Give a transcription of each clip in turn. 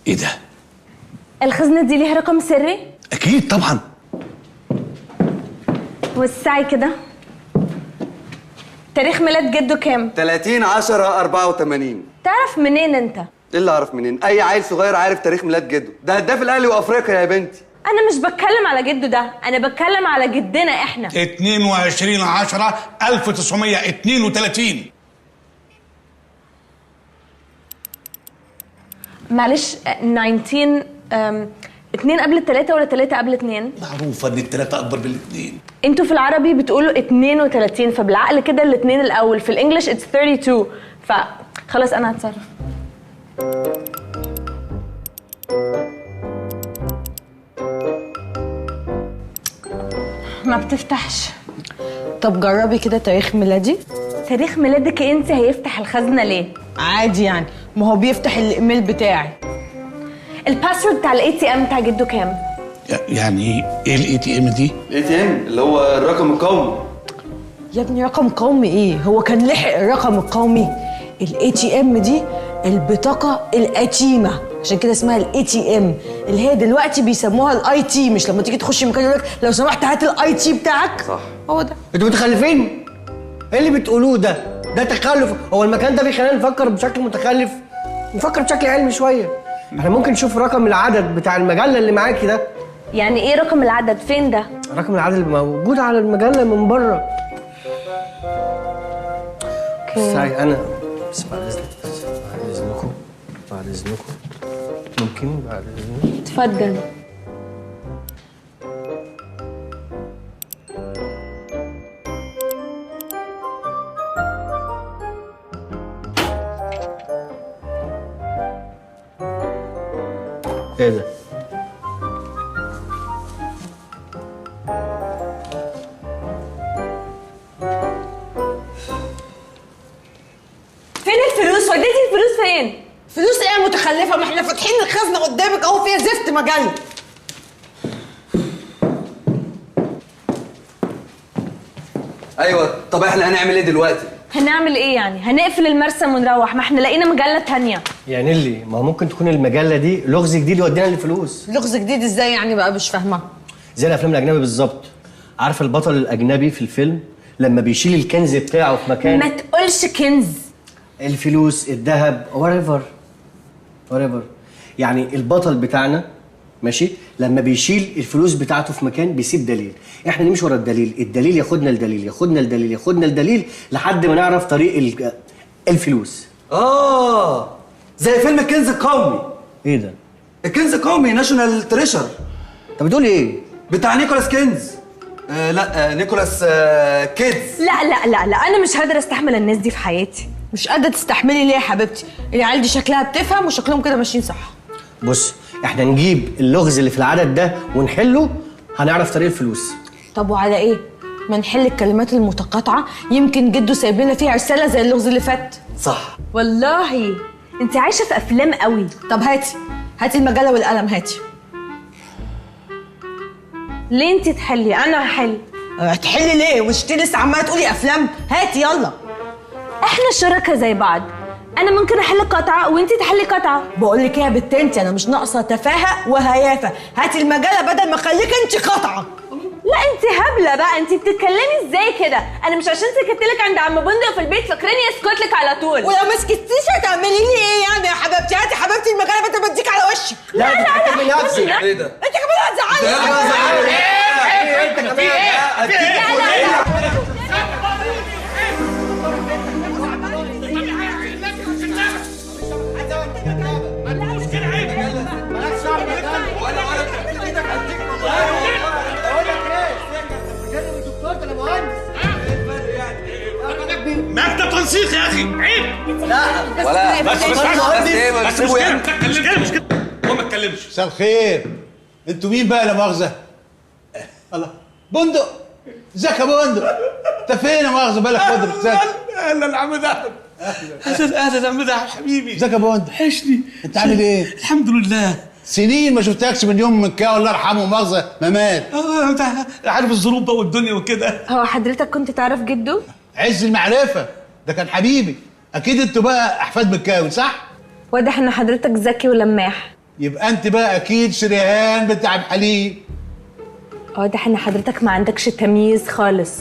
ايه ده؟ الخزنة دي ليها رقم سري؟ اكيد طبعا. وسعي كده. تاريخ ميلاد جده كام؟ 30/10/84. تعرف منين انت؟ ايه اللي اعرف منين؟ اي عيل صغير عارف تاريخ ميلاد جده، ده هداف الاهلي وافريقيا يا بنتي. انا مش بتكلم على جده ده، انا بتكلم على جدنا احنا. 22/10/1932. معلش 19 2 قبل التلاتة ولا 3 قبل 2؟ معروفه ان الثلاثه اكبر بالاثنين. انتوا في العربي بتقولوا 32، فبالعقل كده الاثنين الاول، في الانجليش اتس 32، فخلاص انا هتصرف. ما بتفتحش. طب جربي كده تاريخ ميلادي. تاريخ ميلادك انت هيفتح الخزنه ليه؟ عادي يعني، ما هو بيفتح الايميل بتاعي. الباسورد بتاع الاي تي ام بتاع جده كام؟ يعني ايه الاي تي ام دي؟ الاي تي ام اللي هو الرقم القومي. يا ابني رقم قومي ايه؟ هو كان لحق الرقم القومي؟ الاي تي ام دي البطاقه القديمه، عشان كده اسمها الاي تي ام، اللي هي دلوقتي بيسموها الاي تي. مش لما تيجي تخش مكان يقول لك لو سمحت هات الاي تي بتاعك؟ صح، هو ده. انتوا متخلفين؟ ايه اللي بتقولوه ده؟ ده تخلف. هو المكان ده بيخلينا نفكر بشكل متخلف؟ نفكر بشكل علمي شويه. احنا ممكن نشوف رقم العدد بتاع المجله اللي معاكي ده. يعني ايه رقم العدد؟ فين ده؟ رقم العدد اللي موجود على المجله من بره. ساي انا بس بعد اذنك، بعد اذنكم، بعد اذنكم، ممكن بعد اذنكم. اتفضل. ايه ده؟ فين الفلوس؟ وديتي الفلوس فين؟ فلوس ايه يا متخلفه؟ ما احنا فاتحين الخزنه قدامك اهو، فيها زفت مجله. ايوه، طب احنا هنعمل ايه دلوقتي؟ هنعمل ايه يعني؟ هنقفل المرسم ونروح؟ ما احنا لقينا مجله تانية. يا نيلي، ما ممكن تكون المجله دي لغز جديد يودينا للفلوس. لغز جديد ازاي يعني بقى؟ مش فاهمه. زي الافلام الاجنبي بالظبط. عارف البطل الاجنبي في الفيلم لما بيشيل الكنز بتاعه في مكان؟ ما تقولش كنز. الفلوس، الذهب، whatever. يعني البطل بتاعنا ماشي لما بيشيل الفلوس بتاعته في مكان بيسيب دليل. احنا نمشي ورا الدليل، الدليل ياخدنا الدليل، ياخدنا الدليل، ياخدنا الدليل لحد ما نعرف طريق الفلوس. زي فيلم الكنز القومي. ايه ده؟ الكنز القومي، ناشونال تريشر. انت بتقول ايه؟ بتاع نيكولاس كينز. لا، نيكولاس كيدز. لا لا لا لا، انا مش قادره استحمل الناس دي في حياتي. مش قادره تستحملي ليه يا حبيبتي؟ العيال دي شكلها بتفهم وشكلهم كده ماشيين صح. بص، احنا نجيب اللغز اللي في العدد ده ونحله، هنعرف طريق الفلوس. طب وعلى ايه؟ ما نحل الكلمات المتقاطعه، يمكن جده سايب لنا فيها رساله زي اللغز اللي فات. صح والله انت عايشه في افلام قوي. طب هاتي المجله والقلم، هاتي. ليه انت تحلي؟ انا هحل. هتحلي ليه؟ مش انتي لسه عماله تقولي افلام؟ هاتي يلا. احنا شركاء زي بعض، انا ممكن احل قطعه وانت تحلي قطعه. بقول لك ايه يا بت انت، انا مش ناقصه تفاهه وهيافه. هاتي المجله بدل ما اخليك انت قطعه. لا انت هبله بقى، انت بتتكلمي ازاي كده؟ انا مش عشان سكت لك عند عم بندق في البيت فاكراني اسكت لك على طول. ولو ما سكتيش هتعملي لي ايه يعني يا حبيبتي؟ هاتي حبيبتي المجله بدل ما اديك على وشي. لا لا لا، نفسي. ايه ده؟ انت كمان هتزعلي. ايه انت كمان؟ مكتب تنسيق يا اخي، عيب. لا ولا بس مش كده. هو ما اتكلمش. مساء الخير. انتوا مين بقى لا مؤاخذة؟ الله، بندق. ازيك يا بندق؟ انت فين يا مؤاخذة بقالك فترة؟ اهلا عم دهب. اهلا عم دهب حبيبي. ازيك يا بندق؟ وحشني. انت عامل ايه؟ الحمد لله. سنين ما شفتكش من يوم من كده، الله يرحمه مؤاخذة ما مات. عارف الظروف بقى والدنيا وكده. هو حضرتك كنت تعرف جده؟ عز المعرفة، ده كان حبيبي. اكيد انتوا بقى احفاد مكاوي صح؟ واضح ان حضرتك ذكي ولماح. يبقى انت بقى اكيد شريهان بنت عبد الحليم. واضح ان حضرتك ما عندكش تمييز خالص.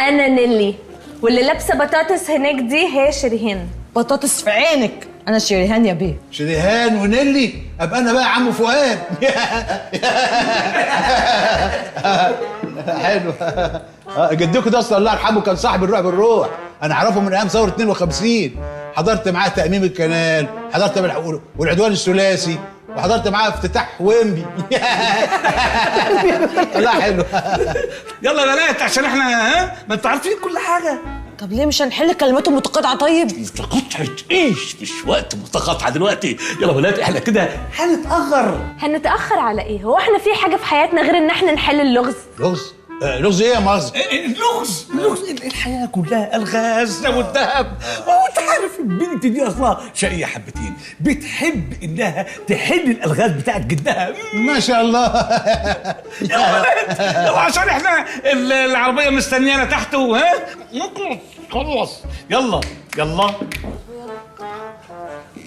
انا نيلي، واللي لابسه بطاطس هناك دي هي شريهان. بطاطس في عينك، انا شريهان يا بيه. شريهان ونيلي، ابقى انا بقى عمو فؤاد. حلو. جدكم ده اصلا الله يرحمه كان صاحب الروح بالروح، انا اعرفه من ايام ثوره 52. حضرت معاه تأميم الكنال، حضرت والعدوان الثلاثي، وحضرت معاه افتتاح ويمبي. لا حلو. يلا يا بنات عشان احنا ما انتوا عارفين كل حاجه. طب ليه مش هنحل كلماته متقاطعه؟ طيب متقاطعه ايش؟ مش وقت متقاطعه دلوقتي. يلا يا بنات احنا كده هنتاخر. هنتاخر على ايه؟ هو احنا في حاجه في حياتنا غير ان احنا نحل اللغز؟ لغز؟ لغز ايه يا مؤاخذة؟ اللغز الحياه كلها الغاز والذهب. وانت عارف البنت دي اصلا شقيه حبتين، بتحب انها تحل الالغاز بتاعت جدها. ما شاء الله. يا بنات لو عشان احنا العربيه مستنيانا تحت. ها خلص. يلا يلا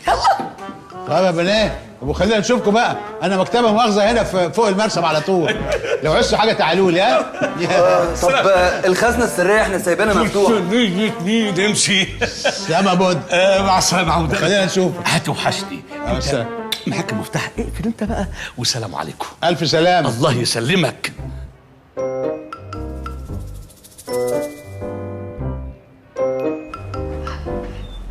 يلا. طيب يا بنات، طب خلينا نشوفكم بقى. انا مكتبه مؤاخذه هنا فوق المرسم على طول. لو عايزوا حاجه تعالوا لي. ها طب الخزنه السريه احنا سايبينها مفتوحه. نمشي. سلام بود. مع السلامه عودة. خلينا نشوف. هتوحشني. معاك المفتاح، اقفل انت بقى والسلام عليكم. الف سلامه. الله يسلمك.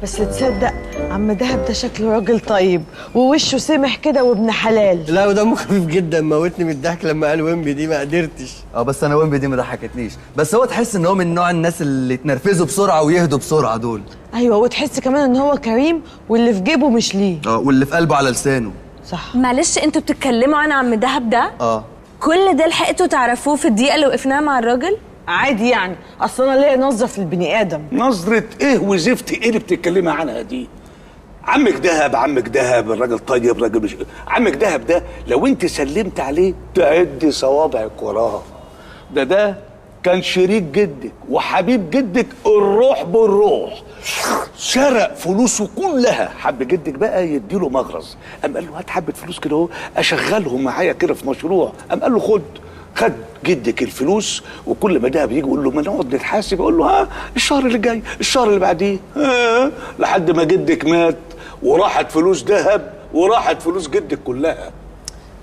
بس تصدق عم دهب ده شكله راجل طيب ووشه سمح كده وابن حلال. لا ودمه خفيف جدا، موتني من الضحك لما قال ويمبي دي، ما قدرتش. بس انا ويمبي دي ما ضحكتنيش، بس هو تحس ان هو من نوع الناس اللي يتنرفزوا بسرعه ويهدوا بسرعه دول. ايوه، وتحس كمان ان هو كريم واللي في جيبه مش ليه. واللي في قلبه على لسانه. صح. معلش انتوا بتتكلموا عن عم دهب ده؟ كل ده لحقتوا تعرفوه في الدقيقه اللي وقفناها مع الراجل؟ عادي يعني، اصل انا ليا نظره في البني ادم. نظرة ايه وزفت ايه اللي بتتكلمي عنها دي؟ عمك دهب الراجل طيب، راجل مش عمك دهب ده لو انت سلمت عليه تعدي صوابعك وراه. ده كان شريك جدك وحبيب جدك الروح بالروح. سرق فلوسه كلها، حب جدك بقى يديله مغرز، قام قال له هات حبه فلوس كده اهو اشغلهم معايا كده في مشروع، قام قال له خد جدك الفلوس، وكل ما دهب يجي يقول له ما نقعد نتحاسب، يقول له ها الشهر اللي جاي الشهر اللي بعديه، لحد ما جدك مات وراحت فلوس دهب وراحت فلوس جدك كلها.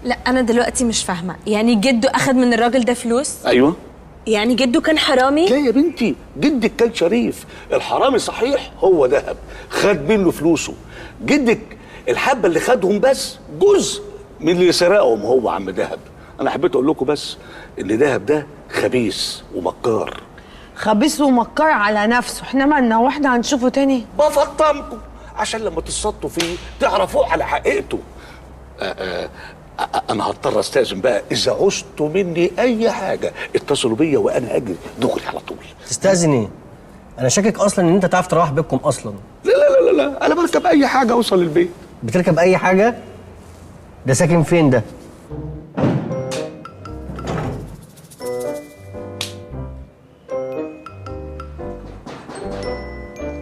لا انا دلوقتي مش فاهمه، يعني جده اخد من الراجل ده فلوس؟ ايوه. يعني جده كان حرامي؟ لا يا بنتي، جدك كان شريف. الحرامي صحيح هو دهب، خد منه فلوسه. جدك الحبه اللي خدهم بس جزء من اللي سرقهم هو عم دهب. انا حبيت اقول لكم بس ان دهب ده خبيث ومكار. خبيث ومكار على نفسه، احنا مالنا واحنا هنشوفه تاني؟ بفطمكم عشان لما تصطوا فيه تعرفوه على حقيقته. انا هضطر استاذن بقى، اذا عوزتوا مني اي حاجه اتصلوا بيا وانا اجي دغري على طول. تستأذن ايه؟ انا شاكك اصلا ان انت تعرف تروح بيتكم اصلا. لا انا بركب اي حاجه اوصل البيت. بتركب اي حاجه؟ ده ساكن فين ده؟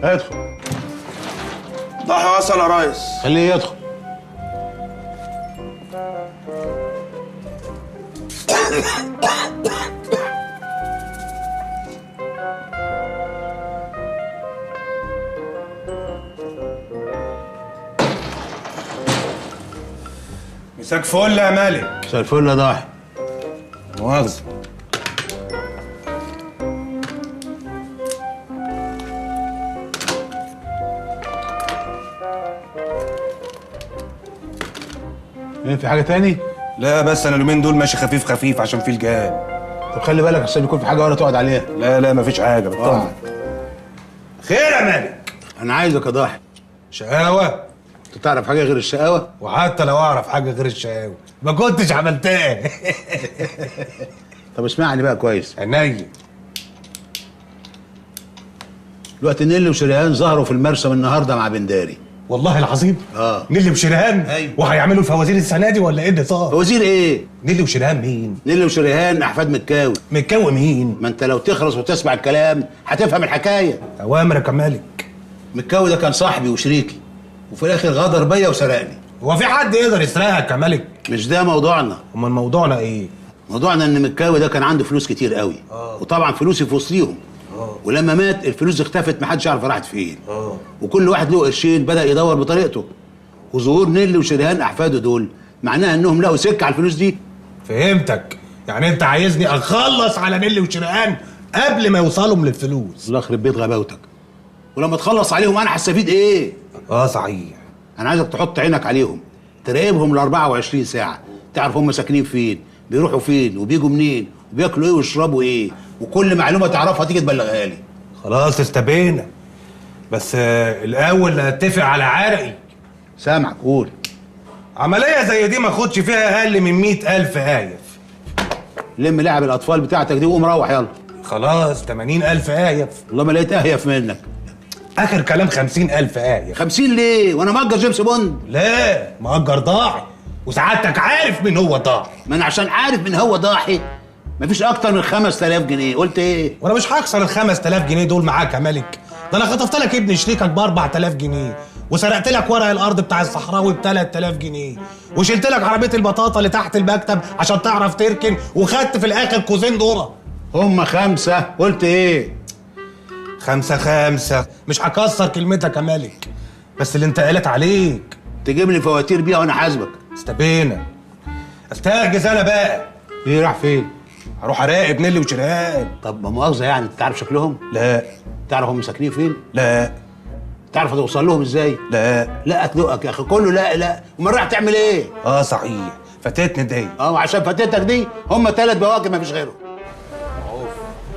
ادخل. ضحى وصل يا ريس. خليه يدخل. مساك فل يا مالك. مساء الفل يا ضاحي. مؤاخذة. ايه في حاجة تاني؟ لا بس انا اليومين دول ماشي خفيف خفيف عشان في الجهاد. طب خلي بالك عشان يكون في حاجة ولا تقعد عليها. لا مفيش حاجة، بطمن. خير يا مالك. انا عايزك يا ضاحي. شقاوة؟ انت تعرف حاجة غير الشقاوة؟ وحتى لو اعرف حاجة غير الشقاوة ما كنتش عملتها. طب اسمعني بقى كويس. عينيا. دلوقتي نيلي وشريهان ظهروا في المرسم النهارده مع بنداري. والله العظيم؟ نيلي وشريهان؟ ايوه. وهيعملوا الفوازير السنة دي ولا ايه اللي صار؟ وزير ايه؟ نيلي وشريهان مين؟ نيلي وشريهان احفاد مكاوي. مكاوي مين؟ ما انت لو تخرس وتسمع الكلام هتفهم الحكايه. اوامرك يا مالك. مكاوي ده كان صاحبي وشريكي، وفي الاخر غدر بيا وسرقني. هو في حد يقدر يسرقك يا ملك؟ مش ده موضوعنا. امال موضوعنا ايه؟ موضوعنا ان مكاوي ده كان عنده فلوس كتير قوي. وطبعا فلوسي في وسطيهم. ولما مات الفلوس اختفت، محدش يعرف راحت فين. وكل واحد له قرشين بدا يدور بطريقته. وظهور نيلي وشريهان احفاده دول معناها انهم لقوا سكه على الفلوس دي. فهمتك، يعني انت عايزني اخلص على نيلي وشريهان قبل ما يوصلهم للفلوس. الله يخرب بيت غباوتك. ولما تخلص عليهم انا هستفيد ايه؟ صحيح. انا عايزك تحط عينك عليهم، تراقبهم ال 24 ساعه، تعرف هم ساكنين فين، بيروحوا فين وبيجوا منين وبياكلوا ايه ويشربوا ايه، وكل معلومه تعرفها تيجي تبلغها لي. خلاص استبينا، بس الاول اتفق على عرقي. سامعك، قول. عمليه زي دي ما اخدش فيها اقل من 100,000 هايف. لم لعب الاطفال بتاعتك دي وقوم روح يلا. خلاص 80,000 هايف. والله ما لقيت اهيف منك. اخر كلام 50,000 هايف. 50 ليه؟ وانا مأجر جيمس بوند؟ لا، مأجر ضاعي، وسعادتك عارف مين هو ضاعي. ما انا عشان عارف مين هو ضاحي مفيش اكتر من 5000 جنيه. قلت ايه؟ وانا مش هكسر ال 5000 جنيه دول معاك يا ملك. ده انا خطفت لك ابن شريكك ب 4000 جنيه، وسرقت لك ورق الارض بتاع الصحراوي ب 3000 جنيه، وشلت لك عربيه البطاطا اللي تحت المكتب عشان تعرف تركن، وخدت في الاخر كوزين ذره. هم 5. قلت ايه؟ 5 مش هكسر كلمتك يا ملك، بس اللي انت قالت عليك. تجيب لي فواتير بيها وانا حاسبك. استبينا. استهجز انا بقى. ايه راح فين؟ هروح اراقب نيلي وشريهان. طب ما مؤاخذه يعني، انت تعرف شكلهم؟ لا. تعرف هم ساكنين فين؟ لا. تعرف توصل لهم ازاي؟ لا. لا اتلقك يا اخي، كله لا لا. امال رايح تعمل ايه؟ صحيح، فاتتني دي. عشان فاتتك دي هم 3 بواكب مفيش غيرهم.